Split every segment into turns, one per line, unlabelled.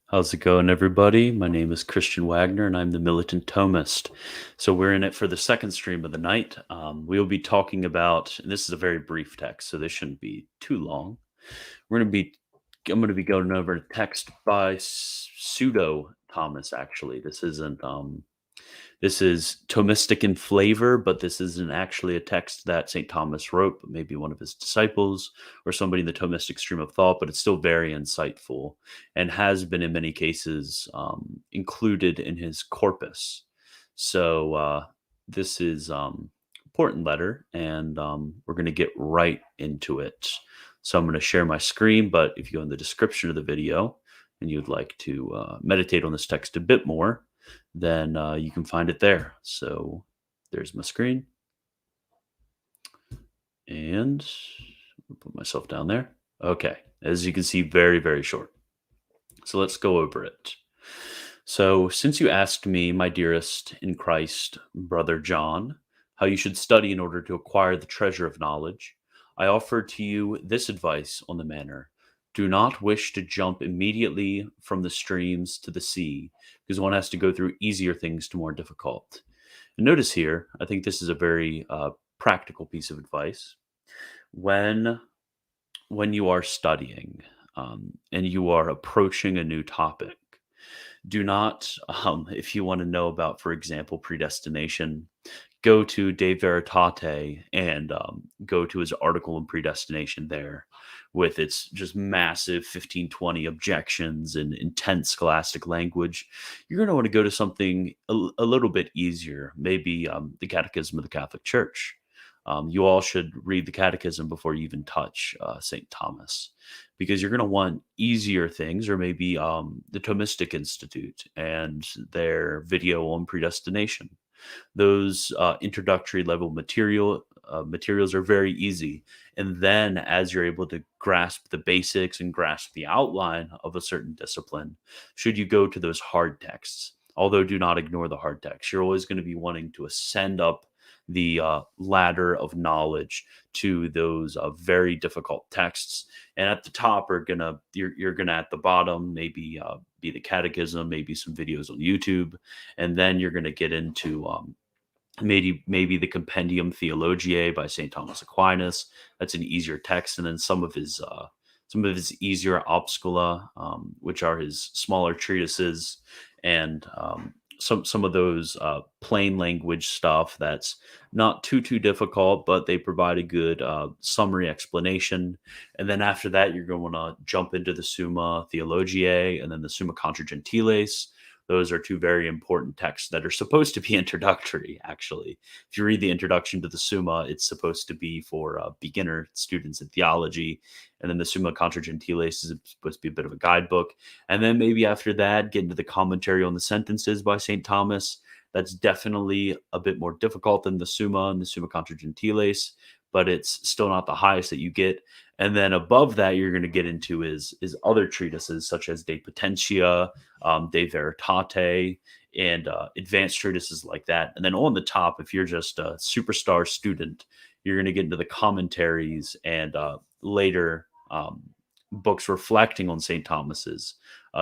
How's it going, everybody? My name is Christian Wagner, and I'm the Militant Thomist. So we're in it for the second stream of the night. We'll be talking about, and this is a very brief text, so this shouldn't be too long. We're going to be, I'm going to be going over a text by pseudo Thomas. Actually, this is Thomistic in flavor, but this isn't actually a text that St. Thomas wrote, but maybe one of his disciples or somebody in the Thomistic stream of thought. But it's still very insightful and has been in many cases included in his corpus. So this is important letter, and we're going to get right into it. So I'm going to share my screen, but if you go in the description of the video and you'd like to meditate on this text a bit more, then you can find it there. So there's my screen. And I'll put myself down there. Okay. As you can see, very, very short. So let's go over it. So, since you asked me, my dearest in Christ, brother John, how you should study in order to acquire the treasure of knowledge, I offer to you this advice on the manner. Do not wish to jump immediately from the streams to the sea, because one has to go through easier things to more difficult. And notice here, I think this is a very practical piece of advice. When you are studying and you are approaching a new topic, do not, if you want to know about, for example, predestination, go to De Veritate and go to his article on predestination there with its just massive 1520 objections and intense scholastic language. You're going to want to go to something a little bit easier, maybe the Catechism of the Catholic Church. You all should read the Catechism before you even touch St. Thomas, because you're going to want easier things, or maybe the Thomistic Institute and their video on predestination. Those introductory level materials are very easy, and then as you're able to grasp the basics and grasp the outline of a certain discipline, should you go to those hard texts. Although do not ignore the hard text. You're always going to be wanting to ascend up the ladder of knowledge to those very difficult texts. And at the top are gonna you're gonna, at the bottom, maybe be the Catechism, maybe some videos on YouTube, and then you're gonna get into maybe the Compendium Theologiae by St. Thomas Aquinas. That's an easier text, and then some of his easier opuscula, which are his smaller treatises, and some of those plain language stuff that's not too difficult, but they provide a good summary explanation. And then after that, you're going to want to jump into the Summa Theologiae and then the Summa Contra Gentiles. Those are two very important texts that are supposed to be introductory, actually. If you read the introduction to the Summa, it's supposed to be for beginner students in theology. And then the Summa Contra Gentiles is supposed to be a bit of a guidebook. And then maybe after that, get into the commentary on the sentences by St. Thomas. That's definitely a bit more difficult than the Summa and the Summa Contra Gentiles, but it's still not the highest that you get. And then above that, you're going to get into is other treatises such as De Potentia, De Veritate, and advanced treatises like that. And then on the top, if you're just a superstar student, you're going to get into the commentaries and later books reflecting on St. Thomas's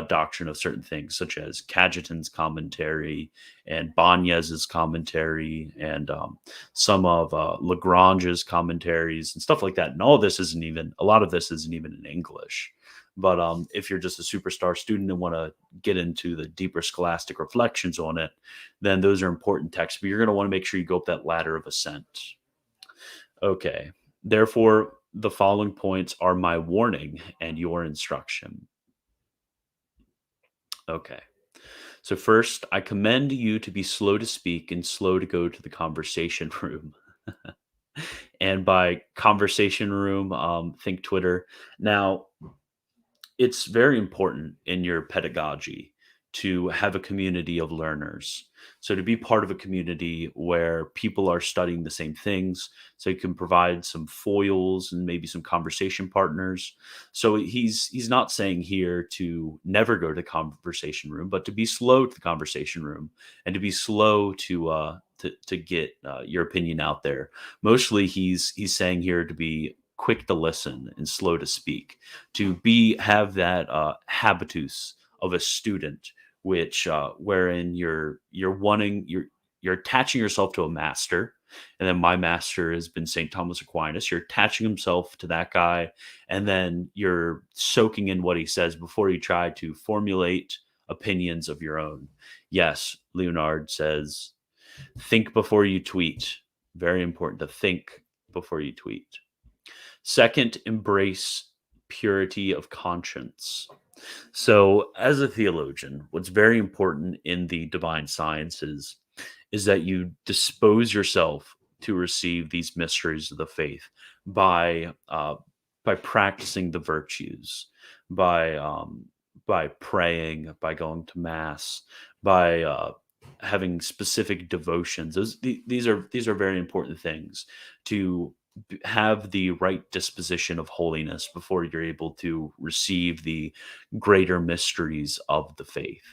doctrine of certain things, such as Cajetan's commentary and Banya's commentary and some of Lagrange's commentaries and stuff like that. And a lot of this isn't even in English. But if you're just a superstar student and want to get into the deeper scholastic reflections on it, then those are important texts. But you're going to want to make sure you go up that ladder of ascent. Okay. Therefore, the following points are my warning and your instruction. Okay. So first, I commend you to be slow to speak and slow to go to the conversation room. And by conversation room, think Twitter. Now, it's very important in your pedagogy to have a community of learners. So to be part of a community where people are studying the same things, so you can provide some foils and maybe some conversation partners. So he's not saying here to never go to the conversation room, but to be slow to the conversation room and to be slow to get your opinion out there. Mostly, he's saying here to be quick to listen and slow to speak, to have that habitus of a student, which wherein you're attaching yourself to a master, and then my master has been St. Thomas Aquinas. You're attaching himself to that guy, and then you're soaking in what he says before you try to formulate opinions of your own. Yes, Leonard says, think before you tweet. Very important to think before you tweet. Second, embrace purity of conscience. So, as a theologian, what's very important in the divine sciences is that you dispose yourself to receive these mysteries of the faith by uh, by practicing the virtues, by by praying, by going to mass, by having specific devotions. These are very important things to have the right disposition of holiness before you're able to receive the greater mysteries of the faith.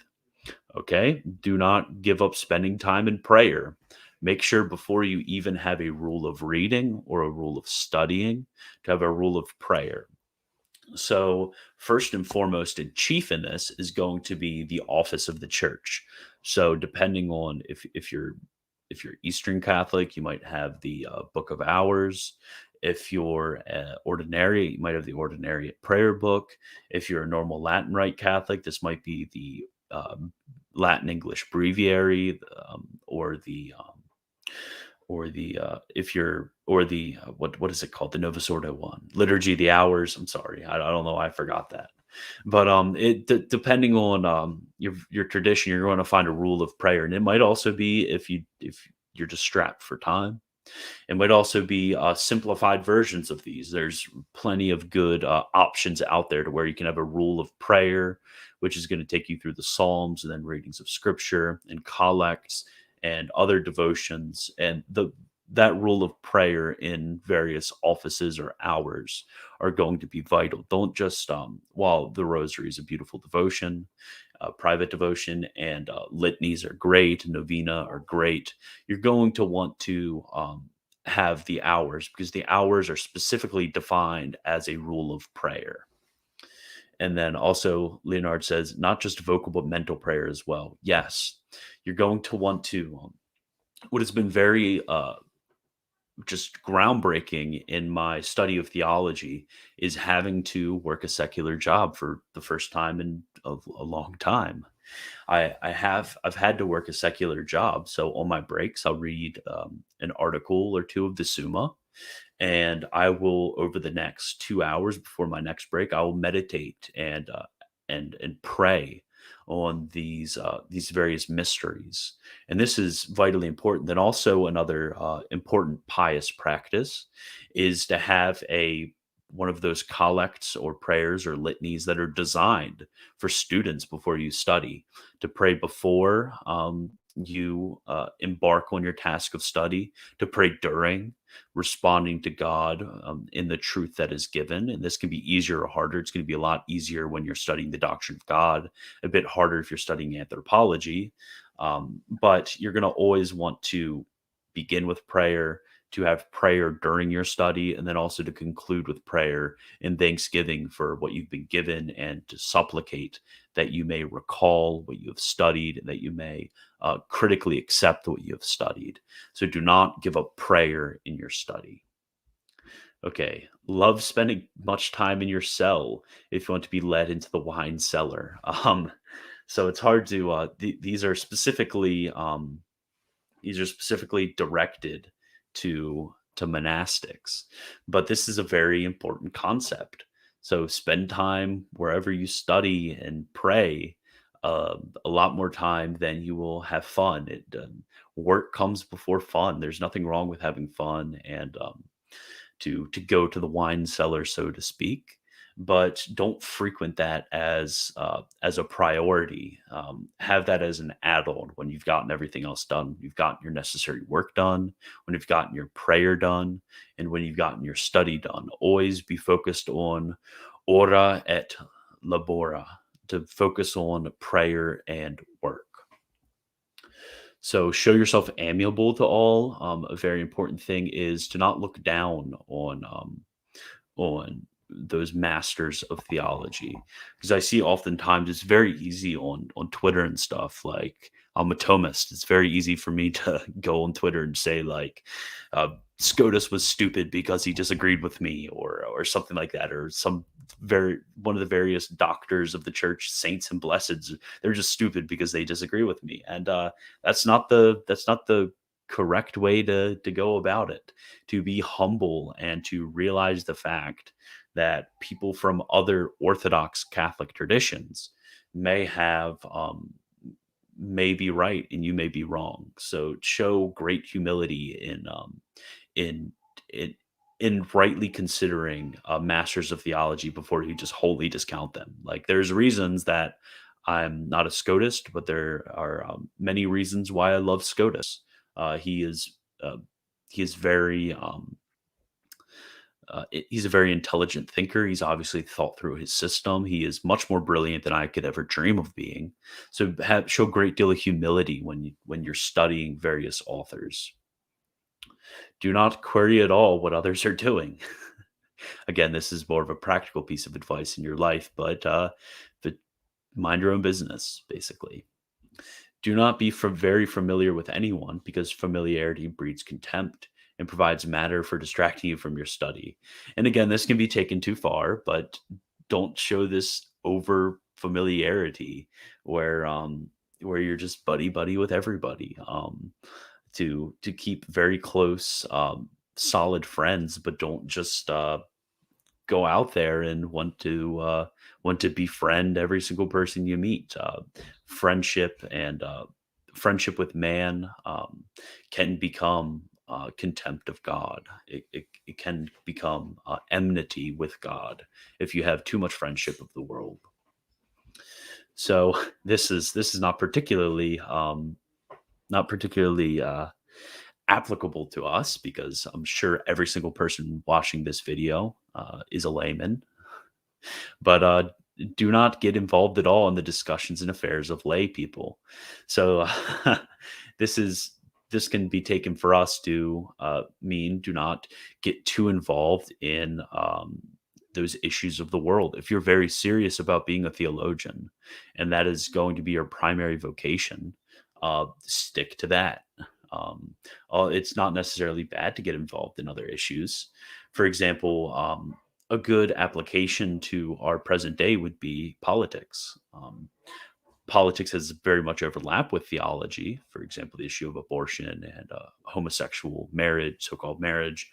Okay. Do not give up spending time in prayer. Make sure before you even have a rule of reading or a rule of studying to have a rule of prayer. So, first and foremost, and chief in this is going to be the office of the church. So, depending on if you're Eastern Catholic, you might have the Book of Hours. If you're ordinary, you might have the Ordinariate Prayer Book. If you're a normal Latin Rite Catholic, this might be the Latin English Breviary, or the if you're or the what is it called, the Novus Ordo one, Liturgy of the Hours. I'm sorry, I don't know why I forgot that. But depending on your tradition, you're going to find a rule of prayer, and it might also be if you're just strapped for time. It might also be simplified versions of these. There's plenty of good options out there to where you can have a rule of prayer, which is going to take you through the Psalms and then readings of Scripture and collects and other devotions. And that rule of prayer in various offices or hours are going to be vital. Don't just while the Rosary is a beautiful devotion, private devotion, and litanies are great, novena are great. You're going to want to have the hours because the hours are specifically defined as a rule of prayer. And then also, Leonard says, not just vocal, but mental prayer as well. Yes, you're going to want to. What has been very just groundbreaking in my study of theology is having to work a secular job for the first time in a long time. I've had to work a secular job, so on my breaks I'll read an article or two of the Summa, and I will, over the next 2 hours before my next break, I will meditate and pray on these various mysteries. And this is vitally important. Then also another important pious practice is to have a one of those collects or prayers or litanies that are designed for students before you study, to pray before you embark on your task of study, to pray during, responding to God in the truth that is given. And this can be easier or harder. It's going to be a lot easier when you're studying the doctrine of God, a bit harder if you're studying anthropology. But you're going to always want to begin with prayer, to have prayer during your study, and then also to conclude with prayer in thanksgiving for what you've been given and to supplicate that you may recall what you have studied and that you may critically accept what you have studied. So do not give up prayer in your study. Okay. Love spending much time in your cell if you want to be led into the wine cellar. So it's hard to, these are specifically directed to monastics, but this is a very important concept. So spend time wherever you study and pray, a lot more time than you will have fun. Work comes before fun. There's nothing wrong with having fun and to go to the wine cellar, so to speak, but don't frequent that as a priority. Have that as an add-on when you've gotten everything else done. You've gotten your necessary work done, when you've gotten your prayer done, and when you've gotten your study done. Always be focused on ora et labora, to focus on prayer and work. So show yourself amiable to all. A very important thing is to not look down on those masters of theology, because I see oftentimes it's very easy on Twitter and stuff. Like, I'm a Thomist. It's very easy for me to go on Twitter and say like, uh, Scotus was stupid because he disagreed with me, or something like that, or some very one of the various doctors of the church, saints and blesseds. They're just stupid because they disagree with me, and that's not the correct way to go about it. To be humble and to realize the fact that people from other Orthodox Catholic traditions may have may be right and you may be wrong. So show great humility in in in rightly considering masters of theology before you just wholly discount them. Like, there's reasons that I'm not a Scotist, but there are many reasons why I love Scotus. He is uh, he is very he's a very intelligent thinker. He's obviously thought through his system. He is much more brilliant than I could ever dream of being. So show a great deal of humility when you're studying various authors. Do not query at all what others are doing. Again, this is more of a practical piece of advice in your life, but mind your own business, basically. Do not be very familiar with anyone, because familiarity breeds contempt and provides matter for distracting you from your study. And again, this can be taken too far, but don't show this over familiarity where you're just buddy buddy with everybody. To keep very close, solid friends, but don't just go out there and want to befriend every single person you meet. Friendship and friendship with man can become contempt of God. It can become enmity with God if you have too much friendship of the world. So this is not particularly applicable to us, because I'm sure every single person watching this video is a layman. But do not get involved at all in the discussions and affairs of lay people. So this is this can be taken for us to mean do not get too involved in those issues of the world. If you're very serious about being a theologian and that is going to be your primary vocation, stick to that. Um, it's not necessarily bad to get involved in other issues. For example, a good application to our present day would be politics. Politics has very much overlap with theology. For example, the issue of abortion and homosexual marriage, so-called marriage,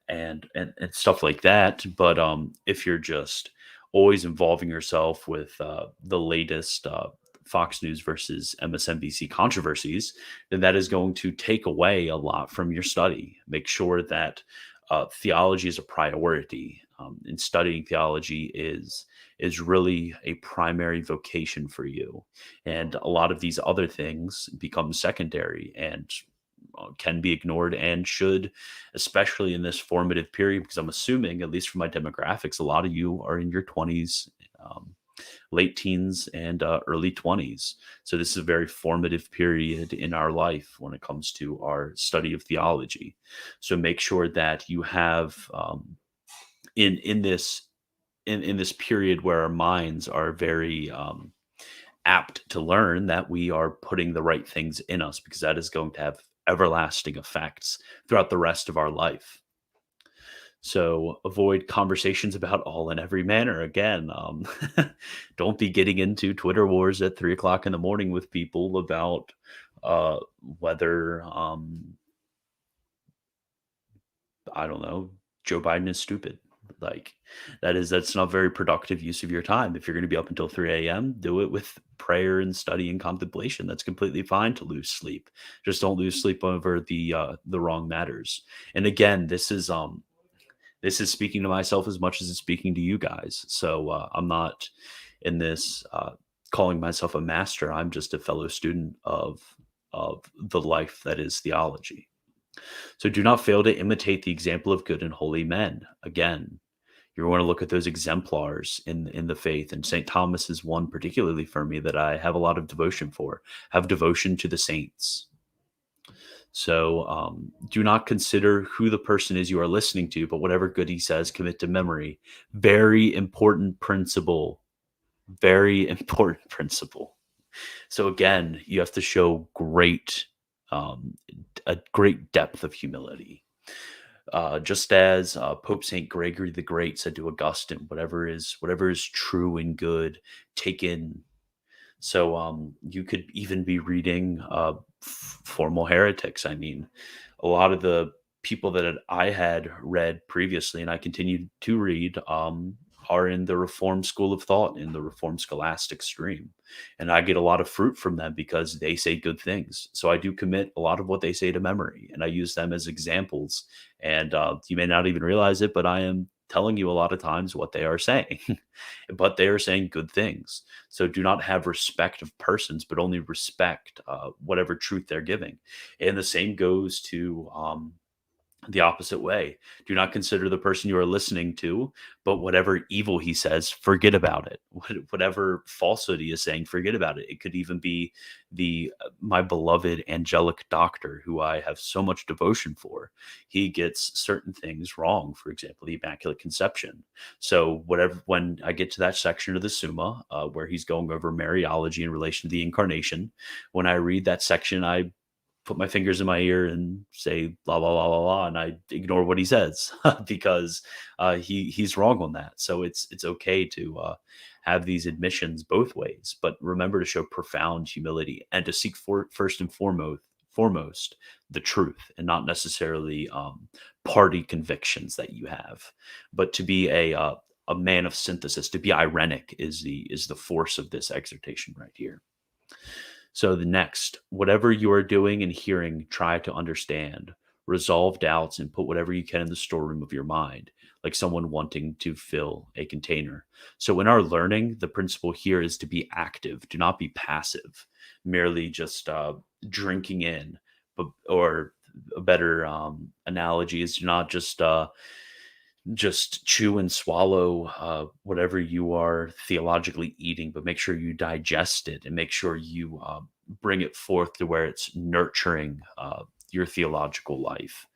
and stuff like that. But if you're just always involving yourself with the latest Fox News versus MSNBC controversies, then that is going to take away a lot from your study. Make sure that theology is a priority, and studying theology is really a primary vocation for you. And a lot of these other things become secondary and can be ignored, and should, especially in this formative period, because I'm assuming, at least for my demographics, a lot of you are in your 20s, um, late teens, and early 20s. So this is a very formative period in our life when it comes to our study of theology. So make sure that you have in this in this period where our minds are very apt to learn, that we are putting the right things in us, because that is going to have everlasting effects throughout the rest of our life. So avoid conversations about all and every manner. Again, don't be getting into Twitter wars at 3 o'clock in the morning with people about uh, whether I don't know, Joe Biden is stupid. Like, that's not very productive use of your time. If you're going to be up until 3 a.m., do it with prayer and study and contemplation. That's completely fine to lose sleep. Just don't lose sleep over the wrong matters. And again, this is speaking to myself as much as it's speaking to you guys. So I'm not in this calling myself a master. I'm just a fellow student of the life that is theology. So do not fail to imitate the example of good and holy men. Again, you want to look at those exemplars in the faith, and St. Thomas is one particularly for me that I have a lot of devotion for. Have devotion to the saints. So do not consider who the person is you are listening to, but whatever good he says, commit to memory. Very important principle. Very important principle. So again, you have to show um, a great depth of humility. Just as Pope Saint Gregory the Great said to Augustine, whatever is true and good, take in. So you could even be reading formal heretics. I mean, a lot of the people that I had read previously, and I continue to read, are in the Reformed school of thought, in the Reformed scholastic stream, and I get a lot of fruit from them because they say good things. So I do commit a lot of what they say to memory, and I use them as examples. And you may not even realize it, but I am telling you a lot of times what they are saying, but they are saying good things. So do not have respect of persons, but only respect whatever truth they're giving. And the same goes to the opposite way. Do not consider the person you are listening to, but whatever evil he says, forget about it. Whatever falsehood he is saying, forget about it. It could even be the my beloved angelic doctor, who I have so much devotion for. He gets certain things wrong. For example, the Immaculate Conception. So whatever, when I get to that section of the Summa where he's going over Mariology in relation to the Incarnation, when I read that section, I put my fingers in my ear and say blah blah blah blah blah, and I ignore what he says because he's wrong on that. So it's okay to have these admissions both ways, but remember to show profound humility and to seek for first and foremost the truth, and not necessarily party convictions that you have, but to be a man of synthesis. To be irenic is the force of this exhortation right here. So the next, whatever you are doing and hearing, try to understand, resolve doubts, and put whatever you can in the storeroom of your mind, like someone wanting to fill a container. So in our learning, the principle here is to be active. Do not be passive, merely just drinking in. But or a better analogy is, do not just chew and swallow whatever you are theologically eating, but make sure you digest it and make sure you bring it forth to where it's nurturing your theological life,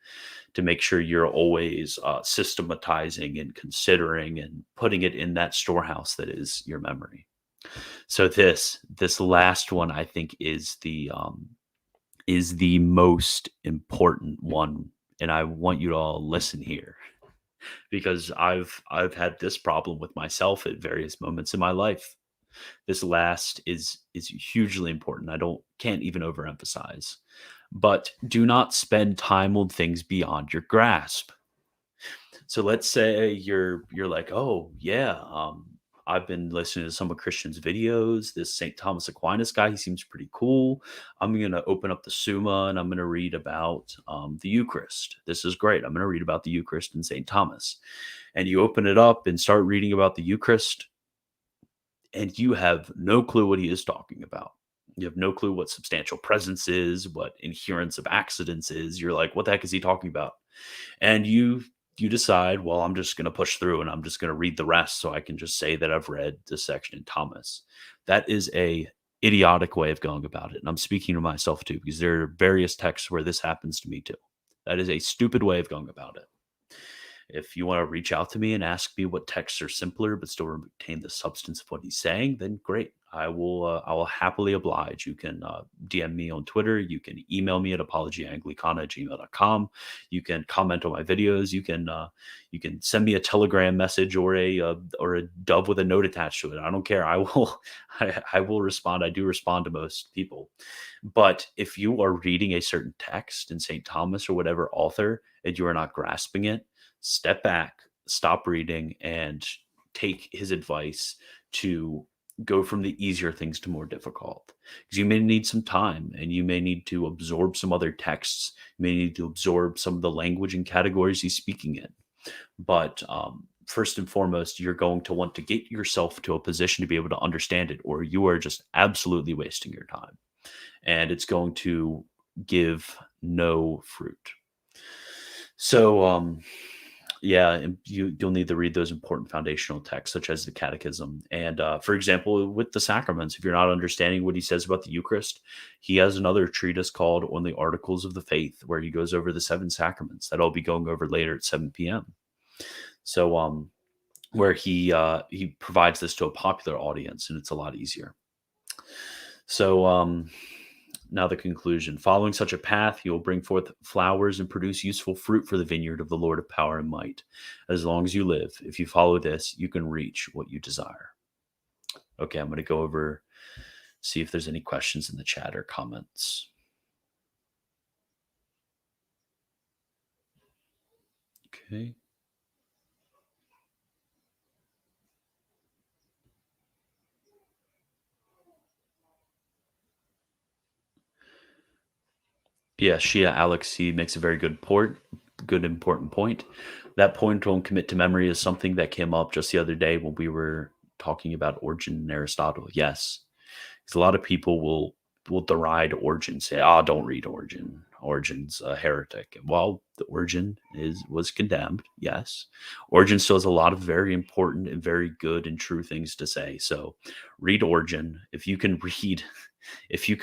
to make sure you're always systematizing and considering and putting it in that storehouse that is your memory. So this last one, I think, is the most important one, and I want you to all listen here, because I've had this problem with myself at various moments in my life. This last is hugely important. I don't can't even overemphasize. But do not spend time on things beyond your grasp. So let's say you're like, oh yeah, I've been listening to some of Christian's videos. This St. Thomas Aquinas guy, he seems pretty cool. I'm gonna open up the Summa and I'm gonna read about the Eucharist. This is great. I'm gonna read about the Eucharist and St. Thomas. And you open it up and start reading about the Eucharist, and you have no clue what he is talking about. You have no clue what substantial presence is, what inherence of accidents is. You're like, what the heck is he talking about? And you decide, well, I'm just going to push through and I'm just going to read the rest so I can just say that I've read this section in Thomas. That is a idiotic way of going about it. And I'm speaking to myself too, because there are various texts where this happens to me too. That is a stupid way of going about it. If you want to reach out to me and ask me what texts are simpler but still retain the substance of what he's saying, then great. I will happily oblige. You can DM me on Twitter. You can email me at apologiaanglicana@gmail.com. You can comment on my videos. You can send me a Telegram message or a dove with a note attached to it. I don't care. I will I will respond. I do respond to most people. But if you are reading a certain text in St. Thomas or whatever author and you are not grasping it, step back, stop reading, and take his advice to go from the easier things to more difficult. Because you may need some time and you may need to absorb some other texts. You may need to absorb some of the language and categories he's speaking in. But first and foremost, you're going to want to get yourself to a position to be able to understand it, or you are just absolutely wasting your time. And it's going to give no fruit. So, Yeah, and you'll need to read those important foundational texts, such as the Catechism. And for example, with the sacraments, if you're not understanding what he says about the Eucharist, he has another treatise called "On the Articles of the Faith," where he goes over the seven sacraments that I'll be going over later at 7 p.m. So, where he provides this to a popular audience, and it's a lot easier. So, now the conclusion. Following such a path, you will bring forth flowers and produce useful fruit for the vineyard of the Lord of power and might. As long as you live, if you follow this, you can reach what you desire. Okay, I'm going to go over, see if there's any questions in the chat or comments. Okay. Yeah, Shia Alex, he makes a very good important point. That point on commit to memory is something that came up just the other day when we were talking about Origen and Aristotle. Yes, because a lot of people will deride Origen, say, "Ah, don't read Origen. Origen's a heretic." Well, the Origen is was condemned. Yes, Origen still has a lot of very important and very good and true things to say. So, read Origen. If you can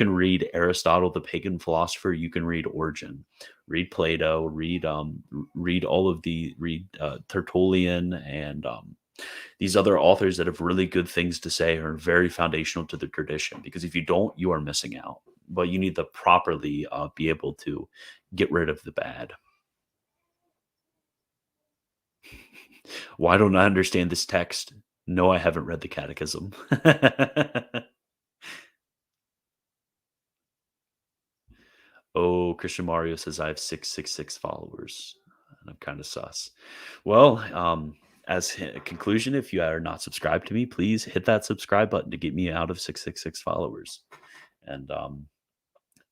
read Aristotle, the pagan philosopher, you can read Origen. Read Plato. Read all of the read Tertullian and these other authors that have really good things to say are very foundational to the tradition, because if you don't, you are missing out. But you need to properly be able to get rid of the bad. Why don't I understand this text? No, I haven't read the Catechism. Oh, Christian Mario says I have 666 followers, and I'm kind of sus. Well, as a conclusion, if you are not subscribed to me, please hit that subscribe button to get me out of 666 followers. And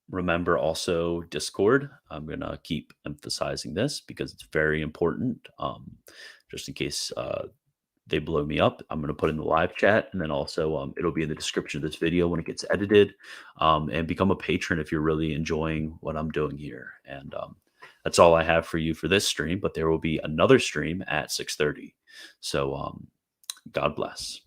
remember also Discord. I'm going to keep emphasizing this because it's very important. Just in case they blow me up, I'm going to put in the live chat, and then also it'll be in the description of this video when it gets edited. And become a patron if you're really enjoying what I'm doing here. And that's all I have for you for this stream, but there will be another stream at 6:30. So God bless.